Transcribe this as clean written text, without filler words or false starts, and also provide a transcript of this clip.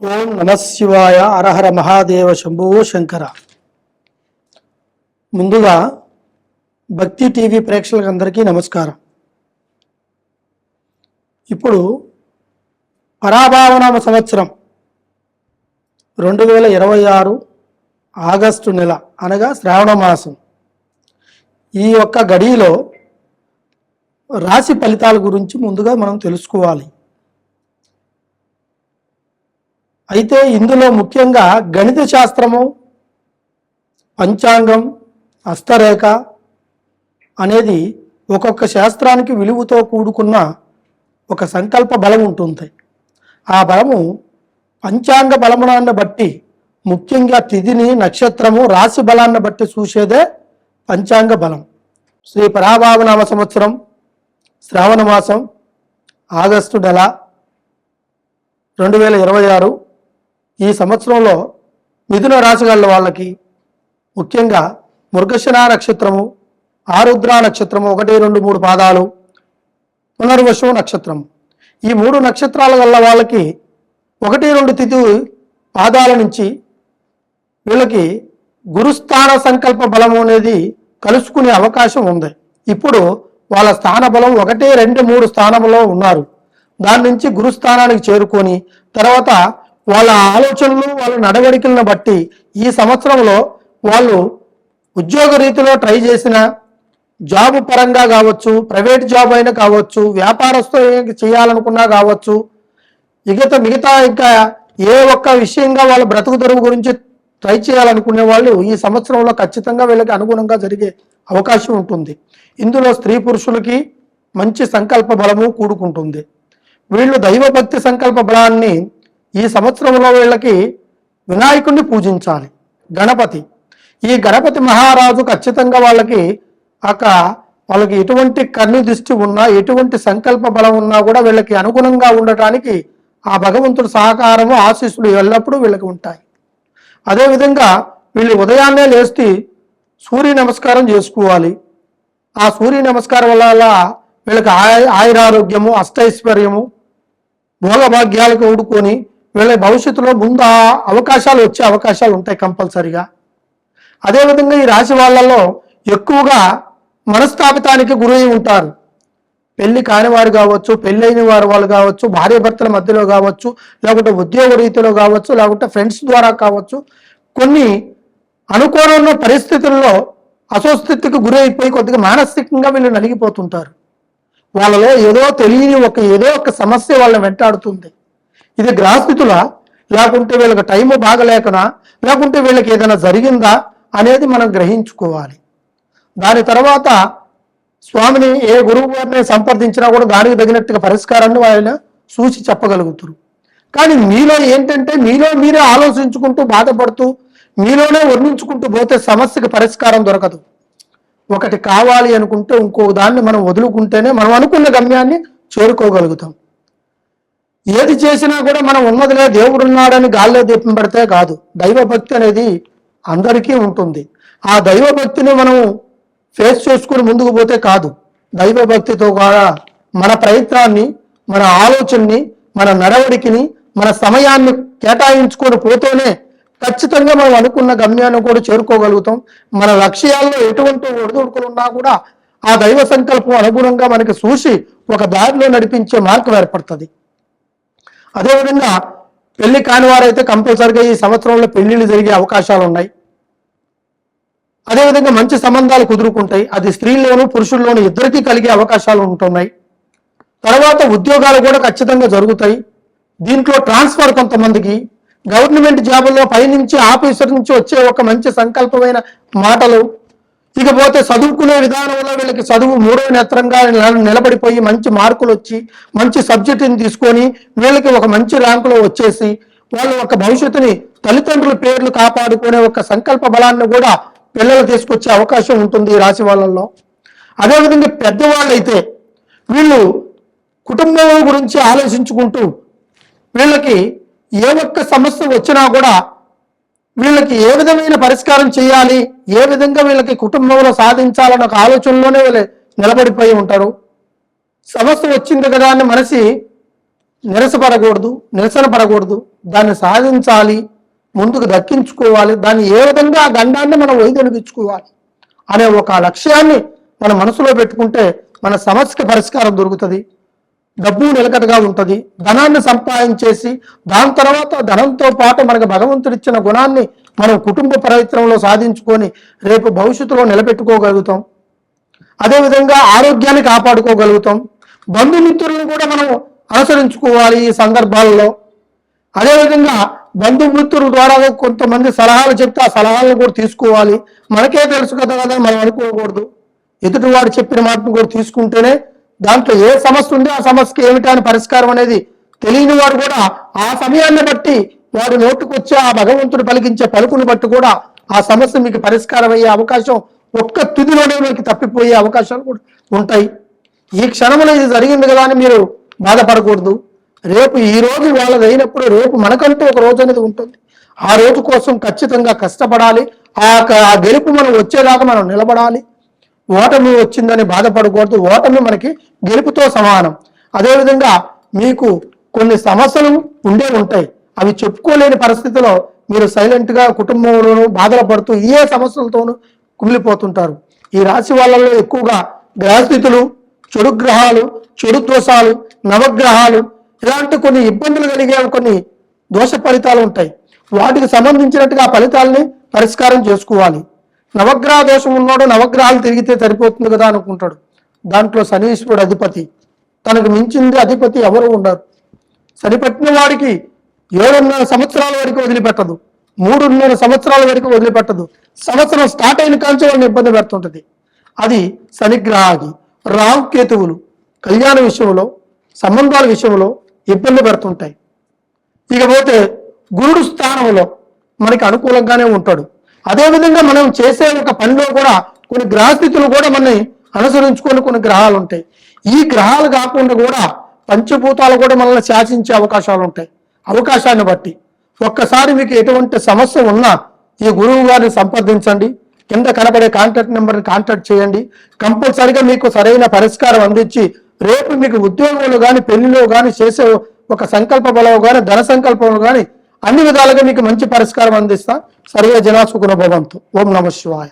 ఓం నమ శివాయ. హరహర మహాదేవ శంభో శంకర. ముందుగా భక్తి టీవీ ప్రేక్షకులందరికీ నమస్కారం. ఇప్పుడు పరాభావనామ సంవత్సరం 2026 ఆగస్టు నెల అనగా శ్రావణ మాసం. ఈ యొక్క గడిలో రాశి ఫలితాల గురించి ముందుగా మనం తెలుసుకోవాలి. అయితే ఇందులో ముఖ్యంగా గణిత శాస్త్రము, పంచాంగం, హస్తరేఖ అనేది ఒక్కొక్క శాస్త్రానికి విలువతో కూడుకున్న ఒక సంకల్ప బలం ఉంటుంది. ఆ బలము పంచాంగ బలమునాన్ని బట్టి, ముఖ్యంగా తిథిని, నక్షత్రము, రాశి బలాన్ని బట్టి చూసేదే పంచాంగ బలం. శ్రీ పరాభావనామ సంవత్సరం శ్రావణ మాసం ఆగస్టు నెల 2026 ఈ సంవత్సరంలో మిథున రాశి గల వాళ్ళకి ముఖ్యంగా మృగశిర నక్షత్రము, ఆరుద్ర నక్షత్రము 1, 2, 3 పాదాలు, పునర్వసు నక్షత్రం, ఈ 3 నక్షత్రాల గల వాళ్ళకి 1, 2 తిథి పాదాల నుంచి వీళ్ళకి గురుస్థాన సంకల్ప బలము అనేది కలుసుకునే అవకాశం ఉంది. ఇప్పుడు వాళ్ళ స్థాన బలం 1, 2, 3 స్థానంలో ఉన్నారు. దాని నుంచి గురుస్థానానికి చేరుకొని తర్వాత వాళ్ళ ఆలోచనలు, వాళ్ళ నడవడికలను బట్టి ఈ సంవత్సరంలో వాళ్ళు ఉద్యోగ రీతిలో ట్రై చేసిన జాబ్ పరంగా కావచ్చు, ప్రైవేట్ జాబ్ అయినా కావచ్చు, వ్యాపారస్తు చేయాలనుకున్నా కావచ్చు, మిగతా ఇంకా ఏ ఒక్క విషయంగా వాళ్ళ బ్రతుకు తెరువు గురించి ట్రై చేయాలనుకునే వాళ్ళు ఈ సంవత్సరంలో ఖచ్చితంగా వీళ్ళకి అనుగుణంగా జరిగే అవకాశం ఉంటుంది. ఇందులో స్త్రీ పురుషులకి మంచి సంకల్ప బలము కూడుకుంటుంది. వీళ్ళు దైవభక్తి సంకల్ప బలాన్ని ఈ సంవత్సరంలో వీళ్ళకి వినాయకుడిని పూజించాలి. గణపతి, ఈ గణపతి మహారాజు ఖచ్చితంగా వాళ్ళకి ఎటువంటి కన్ను దృష్టి ఉన్నా, ఎటువంటి సంకల్ప బలం ఉన్నా కూడా వీళ్ళకి అనుగుణంగా ఉండటానికి ఆ భగవంతుడి సహకారము, ఆశీస్సులు ఎల్లప్పుడూ వీళ్ళకి ఉంటాయి. అదేవిధంగా వీళ్ళు ఉదయాన్నే లేచి సూర్య నమస్కారం చేసుకోవాలి. ఆ సూర్య నమస్కారం వల్ల వీళ్ళకి ఆయురారోగ్యము, అష్టైశ్వర్యము, భోగభాగ్యాలకు ఊడుకొని వీళ్ళ భవిష్యత్తులో ముందు అవకాశాలు వచ్చే అవకాశాలు ఉంటాయి కంపల్సరిగా. అదేవిధంగా ఈ రాశి వాళ్ళలో ఎక్కువగా మనస్తాపితానికి గురై ఉంటారు. పెళ్లి కాని వారు కావచ్చు, పెళ్ళైన వాళ్ళు కావచ్చు, భార్యాభర్తల మధ్యలో కావచ్చు, లేకుంటే ఉద్యోగ రీతిలో కావచ్చు, లేకుంటే ఫ్రెండ్స్ ద్వారా కావచ్చు, కొన్ని అనుకోనున్న పరిస్థితుల్లో అస్వస్థితికి గురైపోయి కొద్దిగా మానసికంగా వీళ్ళు నలిగిపోతుంటారు. వాళ్ళలో తెలియని ఏదో ఒక సమస్య వాళ్ళని వెంటాడుతుంది. ఇది గ్రహస్థితుల, లేకుంటే వీళ్ళకి టైము బాగలేకనా, లేకుంటే వీళ్ళకి ఏదైనా జరిగిందా అనేది మనం గ్రహించుకోవాలి. దాని తర్వాత స్వామిని, ఏ గురువు గారిని సంప్రదించినా కూడా దానికి తగినట్టుగా పరిష్కారాన్ని ఆయన చూసి చెప్పగలుగుతారు. కానీ మీలో ఏంటంటే మీరే ఆలోచించుకుంటూ బాధపడుతూ మీలోనే వర్ణించుకుంటూ పోతే సమస్యకు పరిష్కారం దొరకదు. ఒకటి కావాలి అనుకుంటే ఇంకో దాన్ని మనం వదులుకుంటేనే మనం అనుకున్న గమ్యాన్ని చేరుకోగలుగుతాం. ఏది చేసినా కూడా మనం ఉన్నదిలే, దేవుడు ఉన్నాడని గాల్లో దీపం పెడితే కాదు. దైవభక్తి అనేది అందరికీ ఉంటుంది. ఆ దైవభక్తిని మనం ఫేస్ చేసుకుని ముందుకు పోతే కాదు. దైవభక్తితో కూడా మన ప్రయత్నాన్ని, మన ఆలోచనని, మన నడవడికిని, మన సమయాన్ని కేటాయించుకొని పోతేనే ఖచ్చితంగా మనం అనుకున్న గమ్యాన్ని కూడా చేరుకోగలుగుతాం. మన లక్ష్యాల్లో ఎటువంటి ఒడిదుడుకులు ఉన్నా కూడా ఆ దైవ సంకల్పం అనుగుణంగా మనకి చూసి ఒక దారిలో నడిపించే మార్గం ఏర్పడుతుంది. అదేవిధంగా పెళ్లి కాని వారైతే కంపల్సరిగా ఈ సంవత్సరంలో పెళ్లిళ్ళు జరిగే అవకాశాలు ఉన్నాయి. అదేవిధంగా మంచి సంబంధాలు కుదురుకుంటాయి. అది స్త్రీల్లోనూ పురుషుల్లోనూ ఇద్దరికీ కలిగే అవకాశాలు ఉంటున్నాయి. తర్వాత ఉద్యోగాలు కూడా ఖచ్చితంగా జరుగుతాయి. దీంట్లో ట్రాన్స్ఫర్, కొంతమందికి గవర్నమెంట్ జాబుల్లో పైనుంచి ఆఫీసర్ నుంచి వచ్చే ఒక మంచి సంకల్పమైన మాటలు. ఇకపోతే చదువుకునే విధానంలో వీళ్ళకి చదువు 3వ నేత్రంగా నిలబడిపోయి మంచి మార్కులు వచ్చి మంచి సబ్జెక్టుని తీసుకొని వీళ్ళకి ఒక మంచి ర్యాంకులో వచ్చేసి వాళ్ళు ఒక భవిష్యత్తుని, తల్లిదండ్రుల పేర్లు కాపాడుకునే ఒక సంకల్ప బలాన్ని కూడా పిల్లలు తీసుకొచ్చే అవకాశం ఉంటుంది ఈ రాశి వాళ్ళల్లో. అదేవిధంగా పెద్దవాళ్ళైతే వీళ్ళు కుటుంబం గురించి ఆలోచించుకుంటూ వీళ్ళకి ఏ ఒక్క సమస్య వచ్చినా కూడా వీళ్ళకి ఏ విధమైన పరిష్కారం చేయాలి, ఏ విధంగా వీళ్ళకి కుటుంబంలో సాధించాలన్న ఒక ఆలోచనలోనే వీళ్ళు నిలబడిపోయి ఉంటారు. సమస్య వచ్చింది కదా అని మనసి నిరసన పడకూడదు, దాన్ని సాధించాలి, ముందుకు దక్కించుకోవాలి, దాన్ని ఏ విధంగా ఆ గండాన్ని మనం వైదొలిగించుకోవాలి అనే ఒక లక్ష్యాన్ని మన మనసులో పెట్టుకుంటే మన సమస్యకి పరిష్కారం దొరుకుతుంది. డబ్బు నిలకడగా ఉంటుంది. ధనాన్ని సంపాదించేసి దాని తర్వాత ధనంతో పాటు మనకు భగవంతుడిచ్చిన గుణాన్ని మనం కుటుంబ ప్రయత్నంలో సాధించుకొని రేపు భవిష్యత్తులో నిలబెట్టుకోగలుగుతాం. అదేవిధంగా ఆరోగ్యాన్ని కాపాడుకోగలుగుతాం. బంధుమిత్రులను కూడా మనం అనుసరించుకోవాలి ఈ సందర్భాలలో. అదేవిధంగా బంధుమిత్రుల ద్వారా కొంతమంది సలహాలు చెప్తే ఆ సలహాలను కూడా తీసుకోవాలి. మనకే తెలుసు కదా మనం అనుకోకూడదు. ఎదుటివాడు చెప్పిన మాటను కూడా తీసుకుంటేనే దాంట్లో ఏ సమస్య ఉందో ఆ సమస్యకి ఏమిటా అని పరిష్కారం అనేది తెలియని వాడు కూడా ఆ సమయాన్ని బట్టి వాడు నోటుకొచ్చే ఆ భగవంతుడు పలికించే పలుకుని బట్టి కూడా ఆ సమస్య మీకు పరిష్కారం అయ్యే అవకాశం ఒక్క తుదిలోనే మీకు తప్పిపోయే అవకాశాలు కూడా ఉంటాయి. ఈ క్షణంలో ఇది జరిగింది కదా అని మీరు బాధపడకూడదు. రేపు ఈ రోజు వాళ్ళది అయినప్పుడు రేపు మనకంటూ ఒక రోజు అనేది ఉంటుంది. ఆ రోజు కోసం ఖచ్చితంగా కష్టపడాలి. ఆ గెలుపు మనం వచ్చేదాకా మనం నిలబడాలి. ఓటమి వచ్చిందని బాధపడకూడదు. ఓటమి మనకి గెలుపుతో సమానం. అదేవిధంగా మీకు కొన్ని సమస్యలు ఉంటాయి. అవి చెప్పుకోలేని పరిస్థితిలో మీరు సైలెంట్గా కుటుంబంలోనూ బాధలు పడుతూ ఏ సమస్యలతోనూ కుమిలిపోతుంటారు. ఈ రాశి వాళ్ళలో ఎక్కువగా గ్రహస్థితులు, చెడు గ్రహాలు, చెడు దోషాలు, నవగ్రహాలు ఇలాంటి కొన్ని ఇబ్బందులు కలిగే కొన్ని దోష ఫలితాలు ఉంటాయి. వాటికి సంబంధించినట్టుగా ఫలితాలని పరిష్కారం చేసుకోవాలి. నవగ్రహ దోషం ఉన్నాడు, నవగ్రహాలు తిరిగితే సరిపోతుంది కదా అనుకుంటాడు. దాంట్లో శనీశ్వరుడు అధిపతి, తనకు మించింది అధిపతి ఎవరు ఉండరు. శని పట్టిన వాడికి 7.5 సంవత్సరాల వరకు వదిలిపెట్టదు, 3.5 సంవత్సరాల వరకు వదిలిపెట్టదు. సంవత్సరం స్టార్ట్ అయిన కాంచి వాళ్ళని ఇబ్బంది పెడుతుంటది. అది శనిగ్రహాది. రాహు కేతువులు కళ్యాణ విషయంలో, సంబంధాల విషయంలో ఇబ్బంది పెడుతుంటాయి. ఇకపోతే గురుడు స్థానంలో మనకి అనుకూలంగానే ఉంటాడు. అదేవిధంగా మనం చేసే ఒక పనిలో కూడా కొన్ని గ్రహస్థితులు కూడా మనని అనుసరించుకొని కొన్ని గ్రహాలు ఉంటాయి. ఈ గ్రహాలు కాకుండా కూడా పంచభూతాలు కూడా మనల్ని శాసించే అవకాశాలు ఉంటాయి. అవకాశాన్ని బట్టి ఒక్కసారి మీకు ఎటువంటి సమస్య ఉన్నా ఈ గురువు గారిని సంప్రదించండి. కింద కనబడే కాంటాక్ట్ నెంబర్ని కాంటాక్ట్ చేయండి. కంపల్సరిగా మీకు సరైన పరిష్కారం అందించి రేపు మీకు ఉద్యోగంలో కానీ పెళ్లిలో కానీ చేసే ఒక సంకల్ప బలంలో కానీ ధన సంకల్పంలో కానీ అన్ని విధాలుగా మీకు మంచి పరిష్కారం అందిస్తా. సర్వే జనా సుఖినో భవంతు. ఓం నమః శివాయ.